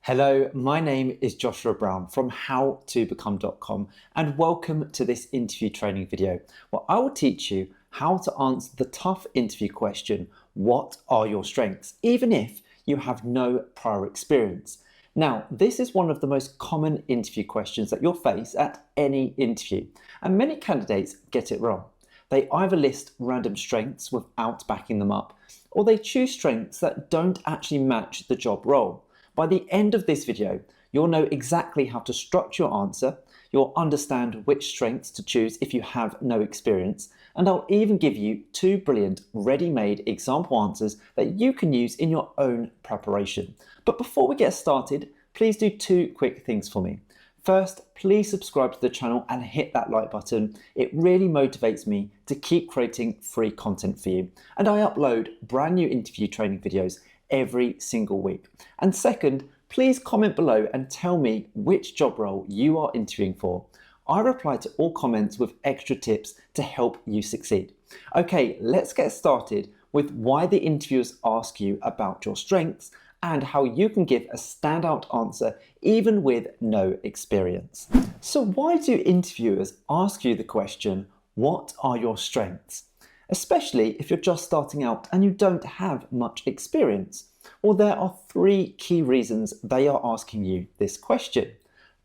Hello, my name is Joshua Brown from howtobecome.com and welcome to this interview training video where I will teach you how to answer the tough interview question, what are your strengths, even if you have no prior experience. Now, this is one of the most common interview questions that you'll face at any interview, and many candidates get it wrong. They either list random strengths without backing them up, or they choose strengths that don't actually match the job role. By the end of this video, you'll know exactly how to structure your answer, you'll understand which strengths to choose if you have no experience, and I'll even give you 2 brilliant ready-made example answers that you can use in your own preparation. But before we get started, please do 2 quick things for me. First, please subscribe to the channel and hit that like button. It really motivates me to keep creating free content for you. And I upload brand new interview training videos every single week. And second, please comment below and tell me which job role you are interviewing for. I reply to all comments with extra tips to help you succeed. Okay, let's get started with why the interviewers ask you about your strengths and how you can give a standout answer even with no experience. So why do interviewers ask you the question, what are your strengths? Especially if you're just starting out and you don't have much experience. Well, there are 3 key reasons they are asking you this question.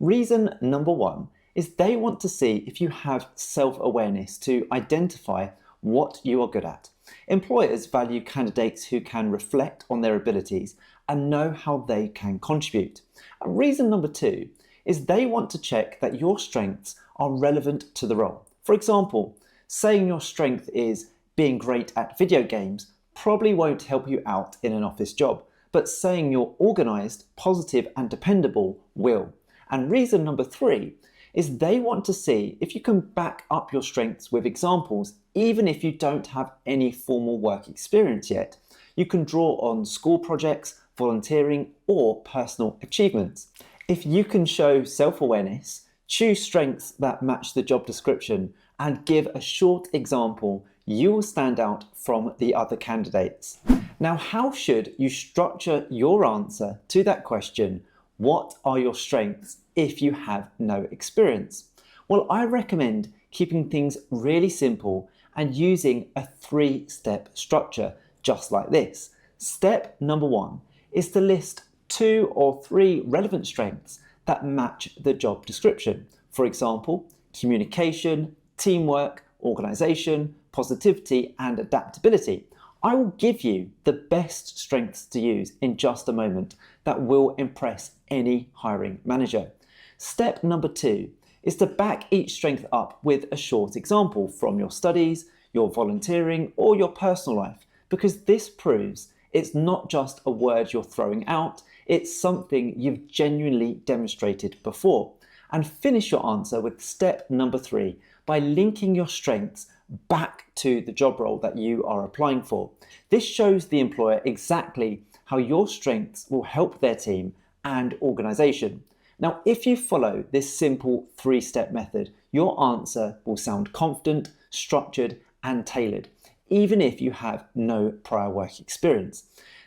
Reason number 1 is they want to see if you have self-awareness to identify what you are good at. Employers value candidates who can reflect on their abilities and know how they can contribute. And reason number 2 is they want to check that your strengths are relevant to the role. For example, saying your strength is being great at video games probably won't help you out in an office job, but saying you're organised, positive and dependable will. And reason number 3 is they want to see if you can back up your strengths with examples, even if you don't have any formal work experience yet. You can draw on school projects, volunteering or personal achievements. If you can show self-awareness, choose strengths that match the job description and give a short example, you will stand out from the other candidates. Now, how should you structure your answer to that question, what are your strengths, if you have no experience? Well, I recommend keeping things really simple and using a 3-step structure, just like this. Step number 1 is to list 2 or 3 relevant strengths that match the job description. For example, communication, teamwork, organisation, positivity and adaptability. I will give you the best strengths to use in just a moment that will impress any hiring manager. Step number 2 is to back each strength up with a short example from your studies, your volunteering or your personal life, because this proves it's not just a word you're throwing out, it's something you've genuinely demonstrated before. And finish your answer with step number 3 by linking your strengths back to the job role that you are applying for. This shows the employer exactly how your strengths will help their team and organisation. Now, if you follow this simple 3-step method, your answer will sound confident, structured and tailored, even if you have no prior work experience.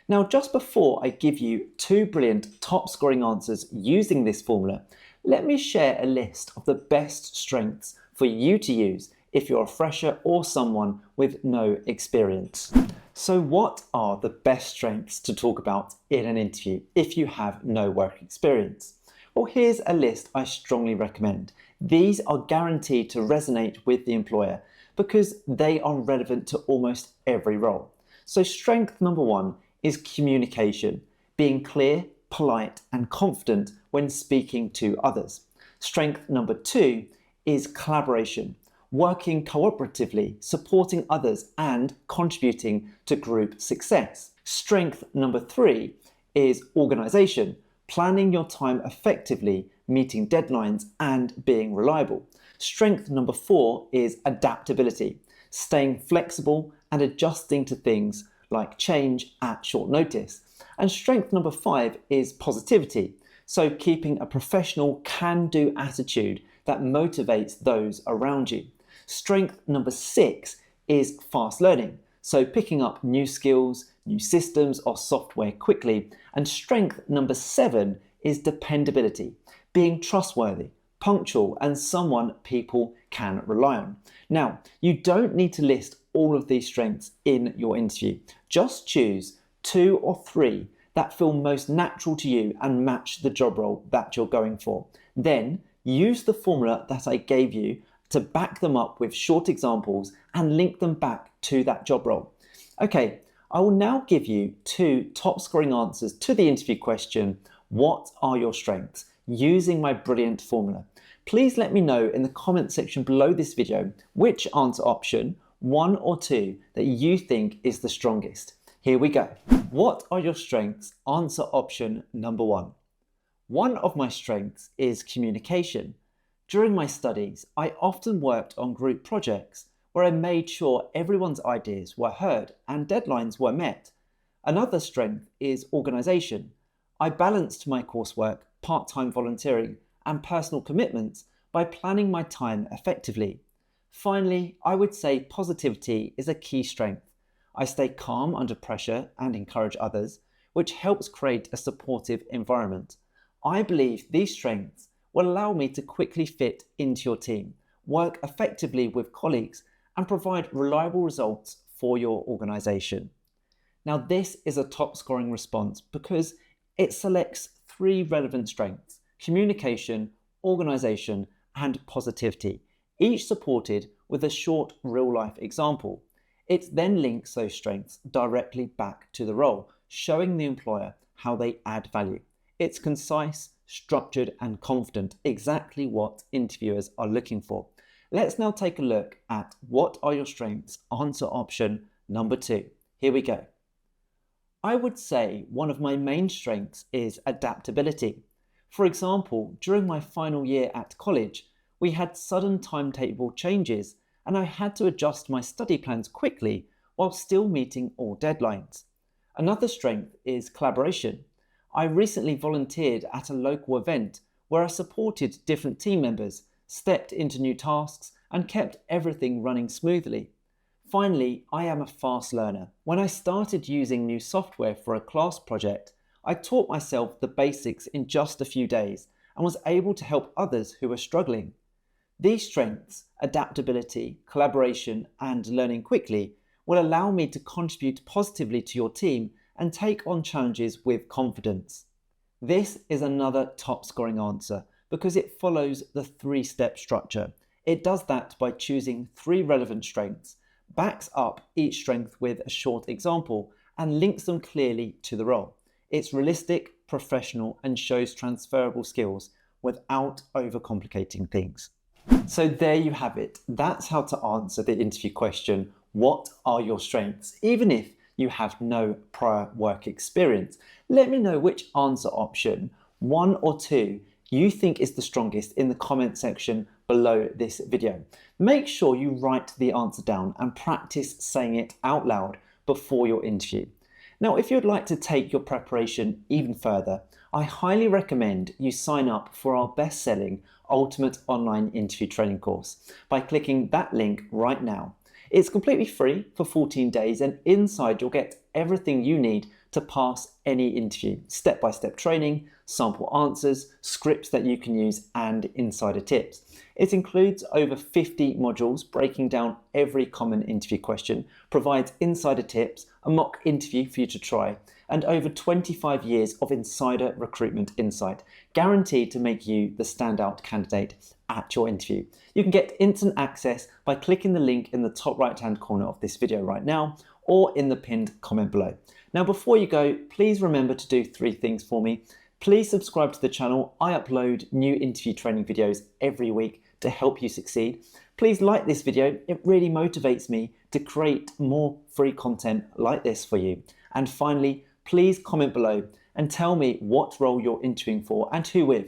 Now, just before I give you 2 brilliant top scoring answers using this formula, let me share a list of the best strengths for you to use if you're a fresher or someone with no experience. So what are the best strengths to talk about in an interview if you have no work experience? Well, here's a list I strongly recommend. These are guaranteed to resonate with the employer because they are relevant to almost every role. So strength number 1 is communication, being clear, polite and confident when speaking to others. Strength number 2 is collaboration, working cooperatively, supporting others and contributing to group success. Strength number 3 is organisation, planning your time effectively, meeting deadlines and being reliable. Strength number 4 is adaptability, staying flexible and adjusting to things like change at short notice. And strength number 5 is positivity, so keeping a professional can-do attitude that motivates those around you. Strength number 6 is fast learning, so picking up new skills, new systems or software quickly. And strength number 7 is dependability, being trustworthy, punctual, and someone people can rely on. Now, you don't need to list all of these strengths in your interview. Just choose 2 or 3 that feel most natural to you and match the job role that you're going for. Then use the formula that I gave you to back them up with short examples and link them back to that job role. Okay, I will now give you 2 top scoring answers to the interview question, what are your strengths, using my brilliant formula. Please let me know in the comment section below this video which answer option, 1 or 2, that you think is the strongest. Here we go. What are your strengths? Answer option number 1. One of my strengths is communication. During my studies, I often worked on group projects where I made sure everyone's ideas were heard and deadlines were met. Another strength is organisation. I balanced my coursework, part-time volunteering, and personal commitments by planning my time effectively. Finally, I would say positivity is a key strength. I stay calm under pressure and encourage others, which helps create a supportive environment. I believe these strengths will allow me to quickly fit into your team, work effectively with colleagues, and provide reliable results for your organisation. Now, this is a top scoring response because it selects 3 relevant strengths: communication, organisation, and positivity, each supported with a short real-life example. It then links those strengths directly back to the role, showing the employer how they add value. It's concise, structured, and confident, exactly what interviewers are looking for. Let's now take a look at what are your strengths? Answer option number 2. Here we go. I would say one of my main strengths is adaptability. For example, during my final year at college, we had sudden timetable changes and I had to adjust my study plans quickly while still meeting all deadlines. Another strength is collaboration. I recently volunteered at a local event where I supported different team members, stepped into new tasks, and kept everything running smoothly. Finally, I am a fast learner. When I started using new software for a class project, I taught myself the basics in just a few days and was able to help others who were struggling. These strengths, adaptability, collaboration, and learning quickly, will allow me to contribute positively to your team and take on challenges with confidence. This is another top scoring answer because it follows the 3-step structure. It does that by choosing 3 relevant strengths, backs up each strength with a short example, and links them clearly to the role. It's realistic, professional, and shows transferable skills without overcomplicating things. So there you have it. That's how to answer the interview question, what are your strengths? Even if you have no prior work experience. Let me know which answer option, 1 or 2, you think is the strongest in the comment section below this video. Make sure you write the answer down and practice saying it out loud before your interview. Now, if you'd like to take your preparation even further, I highly recommend you sign up for our best-selling Ultimate Online Interview Training course by clicking that link right now. It's completely free for 14 days, and inside you'll get everything you need to pass any interview. Step-by-step training, sample answers, scripts that you can use, and insider tips. It includes over 50 modules breaking down every common interview question, provides insider tips, a mock interview for you to try, and over 25 years of insider recruitment insight, guaranteed to make you the standout candidate at your interview. You can get instant access by clicking the link in the top right-hand corner of this video right now, or in the pinned comment below. Now, before you go, please remember to do 3 things for me. Please subscribe to the channel. I upload new interview training videos every week to help you succeed. Please like this video. It really motivates me to create more free content like this for you. And finally, please comment below and tell me what role you're interviewing for and who with.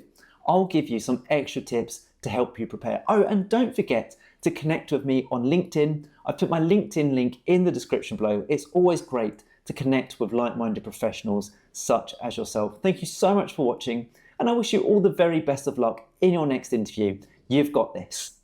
I'll give you some extra tips to help you prepare. Oh, and don't forget to connect with me on LinkedIn. I've put my LinkedIn link in the description below. It's always great to connect with like-minded professionals such as yourself. Thank you so much for watching, and I wish you all the very best of luck in your next interview. You've got this.